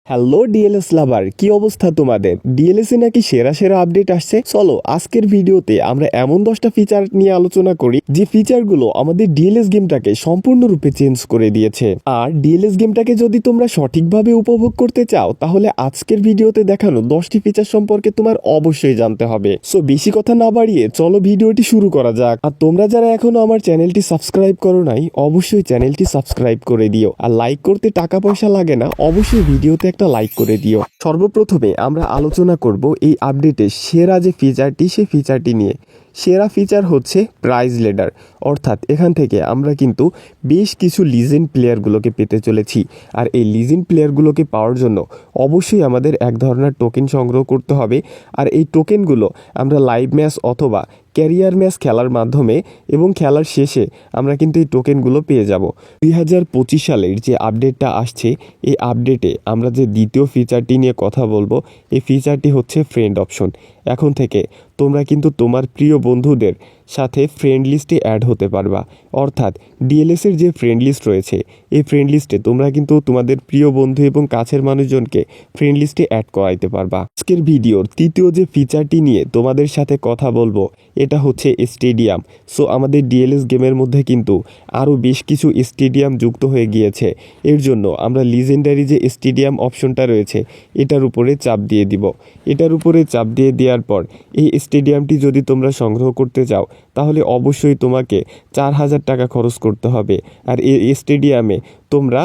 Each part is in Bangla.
হ্যালো ডিএলএস লাভার, কি অবস্থা তোমাদের? ডিএলএস এ নাকি সেরা সেরা আপডেট আসছে। চলো আজকের ভিডিওতে আমরা এমন 10টা ফিচার নিয়ে আলোচনা করি যে ফিচারগুলো আমাদের ডিএলএস গেমটাকে সম্পূর্ণরূপে চেঞ্জ করে দিয়েছে। আর ডিএলএস গেমটাকে যদি তোমরা সঠিকভাবে উপভোগ করতে চাও তাহলে আজকের ভিডিওতে দেখানো 10টি ফিচার সম্পর্কে তোমার অবশ্যই জানতে হবে। সো বেশি কথা না বাড়িয়ে চলো ভিডিওটি শুরু করা যাক। আর তোমরা যারা এখনো আমার চ্যানেলটি সাবস্ক্রাইব করো নাই অবশ্যই চ্যানেলটি সাবস্ক্রাইব করে দিও। আর লাইক করতে টাকা পয়সা লাগে না, অবশ্যই ভিডিওতে একটা লাইক করে দিও। সর্বপ্রথমে আমরা আলোচনা করব এই আপডেটে সেরা যে ফিচারটি সেই ফিচারটি নিয়ে। সেরা ফিচার হচ্ছে প্রাইজ লেডার, অর্থাৎ এখান থেকে আমরা কিন্তু বেশ কিছু লিজেন্ড প্লেয়ারগুলোকে পেতে চলেছি। আর এই লিজেন্ড প্লেয়ারগুলোকে পাওয়ার জন্য অবশ্যই আমাদের এক ধরনের টোকেন সংগ্রহ করতে হবে। আর এই টোকেনগুলো আমরা লাইভ ম্যাচ অথবা ক্যারিয়ার ম্যাচ খেলার মাধ্যমে এবং খেলার শেষে আমরা কিন্তু এই টোকেনগুলো পেয়ে যাব। 2025 সালের যে আপডেটটা আসছে এই আপডেটে আমরা যে দ্বিতীয় ফিচারটি নিয়ে কথা বলবো এই ফিচারটি হচ্ছে ফ্রেন্ড অপশন। এখন থেকে তোমরা কিন্তু তোমার প্রিয় বন্ধুদের সাথে ফ্রেন্ড লিস্টে অ্যাড হতে পারবা। অর্থাৎ ডিএলএসের যে ফ্রেন্ড লিস্ট রয়েছে এই ফ্রেন্ড লিস্টে তোমরা কিন্তু তোমাদের প্রিয় বন্ধু এবং কাছের মানুষজনকে ফ্রেন্ড লিস্টে অ্যাড করাইতে পারবা। আজকের ভিডিওর তৃতীয় যে ফিচারটি নিয়ে তোমাদের সাথে কথা বলবো এটা হচ্ছে স্টেডিয়াম। সো আমাদের ডিএলএস গেমের মধ্যে কিন্তু আরও বেশ কিছু স্টেডিয়াম যুক্ত হয়ে গিয়েছে। এর জন্য আমরা লিজেন্ডারি যে স্টেডিয়াম অপশনটা রয়েছে এটার উপরে চাপ দিয়ে দিব। এটার উপরে চাপ দিয়ে দেওয়ার পর এই স্টেডিয়ামটি যদি তোমরা সংগ্রহ করতে চাও তাহলে অবশ্যই তোমাকে 4,000 টাকা খরচ করতে হবে। আর এই স্টেডিয়ামে তোমরা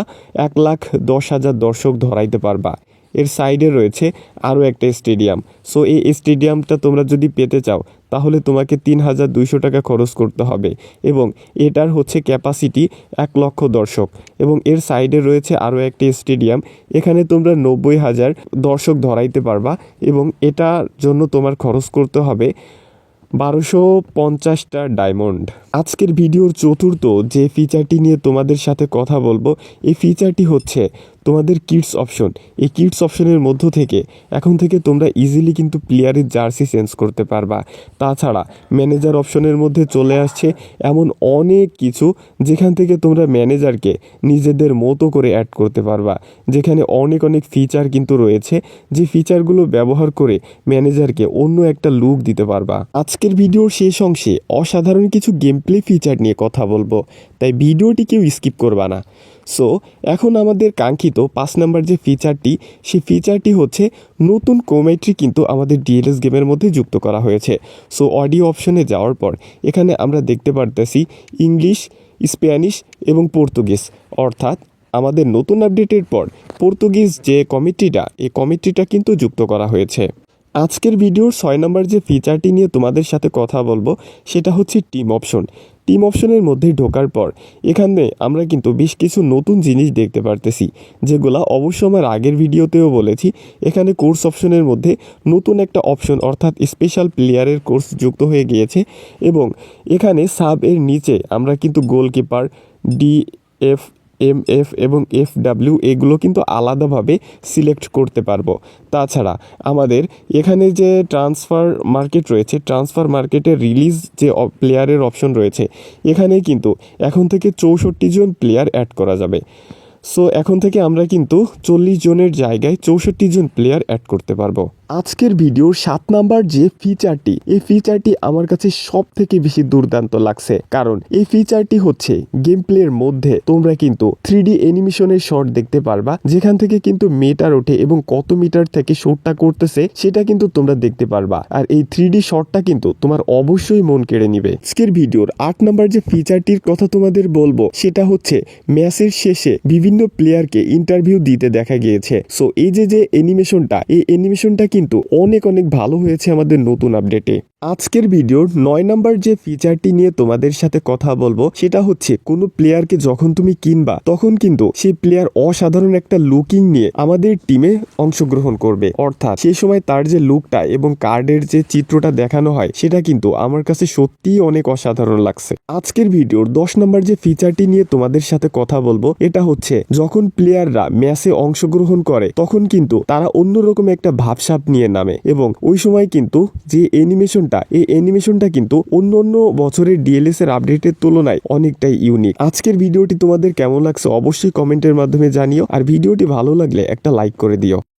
1,10,000 দর্শক ধরাইতে পারবা। এর সাইডে রয়েছে আরও একটা স্টেডিয়াম। সো এই স্টেডিয়ামটা তোমরা যদি পেতে চাও তাহলে তোমাকে 3,200 টাকা খরচ করতে হবে এবং এটার হচ্ছে ক্যাপাসিটি 1,00,000 দর্শক। এবং এর সাইডে রয়েছে আরও একটি স্টেডিয়াম, এখানে তোমরা 90,000 দর্শক ধরাইতে পারবা এবং এটার জন্য তোমার খরচ করতে হবে 1250টা ডায়মন্ড। আজকের ভিডিওর চতুর্থ যে ফিচারটি নিয়ে তোমাদের সাথে কথা বলবো এই ফিচারটি হচ্ছে তোমাদের কিডস অপশন। এই কিডস অপশনের মধ্য থেকে এখন থেকে তোমরা ইজিলি কিন্তু প্লেয়ারের জার্সি চেঞ্জ করতে পারবা। তাছাড়া ম্যানেজার অপশনের মধ্যে চলে আসছে এমন অনেক কিছু যেখান থেকে তোমরা ম্যানেজারকে নিজেদের মতো করে অ্যাড করতে পারবা, যেখানে অনেক অনেক ফিচার কিন্তু রয়েছে যে ফিচারগুলো ব্যবহার করে ম্যানেজারকে অন্য একটা লুক দিতে পারবা। আজকের ভিডিওর শেষ অংশে অসাধারণ কিছু গেম প্লে ফিচার নিয়ে কথা বলবো, তাই ভিডিওটি কেউ স্কিপ করবা না। সো এখন আমাদের কাঙ্ক্ষিত 5 নাম্বার যে ফিচারটি সেই ফিচারটি হচ্ছে নতুন কোমেট্রি কিন্তু আমাদের ডিএলএস গেমের মধ্যে যুক্ত করা হয়েছে। সো অডিও অপশনে যাওয়ার পর এখানে আমরা দেখতে পারতেছি ইংলিশ, স্প্যানিশ এবং পর্তুগিজ। অর্থাৎ আমাদের নতুন আপডেটের পর পর্তুগিজ যে কমিটিটা এই কমিটিটা কিন্তু যুক্ত করা হয়েছে। আজকের ভিডিওর 6 নম্বর যে ফিচারটি নিয়ে তোমাদের সাথে কথা বলবো সেটা হচ্ছে টিম অপশন। টিম অপশনের মধ্যে ঢোকার পর এখানে আমরা কিন্তু বেশ কিছু নতুন জিনিস দেখতে পারতেছি যেগুলো অবশ্য আমার আগের ভিডিওতেও বলেছি। এখানে কোর্স অপশনের মধ্যে নতুন একটা অপশন অর্থাৎ স্পেশাল প্লেয়ারের কোর্স যুক্ত হয়ে গিয়েছে এবং এখানে সাব এর নিচে আমরা কিন্তু গোলকিপার, DF, MF এবং FW এগুলো কিন্তু আলাদাভাবে সিলেক্ট করতে পারবো। তাছাড়া আমাদের এখানে যে ট্রান্সফার মার্কেট রয়েছে ট্রান্সফার মার্কেটের রিলিজ যে প্লেয়ারের অপশন রয়েছে এখানে কিন্তু এখন থেকে 64 জন প্লেয়ার অ্যাড করা যাবে। সো এখন থেকে আমরা কিন্তু 40 জনের জায়গায় 64 জন প্লেয়ার অ্যাড করতে পারবো। আজকের ভিডিওর 7 নাম্বার যে ফিচারটি এই ফিচারটি আমার কাছে সব থেকে বেশি দুর্দান্ত লাগছে, কারণ এই ফিচারটি হচ্ছে গেম প্লের মধ্যে তোমরা কিন্তু 3D অ্যানিমেশনের শট দেখতে পারবা, যেখান থেকে কিন্তু মিটার ওঠে এবং কত মিটার থেকে শটটা করতেছে সেটা কিন্তু তোমরা দেখতে পারবা। আর এই 3D শটটা কিন্তু তোমার অবশ্যই মন কেড়ে নিবে। আজকের ভিডিওর 8 নাম্বার যে ফিচারটির কথা তোমাদের বলবো সেটা হচ্ছে ম্যাচের শেষে বিভিন্ন প্লেয়ারকে ইন্টারভিউ দিতে দেখা গিয়েছে। সো এই যে অ্যানিমেশনটা এই অ্যানিমেশনটা কিন্তু অনেক অনেক ভালো হয়েছে আমাদের নতুন আপডেটে। আজকের ভিডিওর 9 নাম্বার যে ফিচারটি নিয়ে তোমাদের সাথে কথা বলবো সেটা হচ্ছে কোনো প্লেয়ারকে যখন তুমি কিনবা তখন কিন্তু সেই প্লেয়ার অসাধারণ একটা লুকিং নিয়ে আমাদের টিমে অংশগ্রহণ করবে। অর্থাৎ সেই সময় তার যে লুকটা এবং কার্ডের যে চিত্রটা দেখানো হয় সেটা কিন্তু আমার কাছে সত্যিই অনেক অসাধারণ লাগছে। আজকের ভিডিওর 10 নাম্বার যে ফিচারটি নিয়ে তোমাদের সাথে কথা বলবো এটা হচ্ছে যখন প্লেয়াররা ম্যাচে অংশগ্রহণ করে তখন কিন্তু তারা অন্যরকম একটা ভাবসাব নিয়ে নামে এবং ওই সময় কিন্তু যে অ্যানিমেশনটা এই অ্যানিমেশনটা কিন্তু অন্য অন্য বছরের ডিএলএস এর আপডেটের তুলনায় অনেকটাই ইউনিক। আজকের ভিডিওটি তোমাদের কেমন লাগছে অবশ্যই কমেন্টের মাধ্যমে জানিও, আর ভিডিওটি ভালো লাগলে একটা লাইক করে দিও।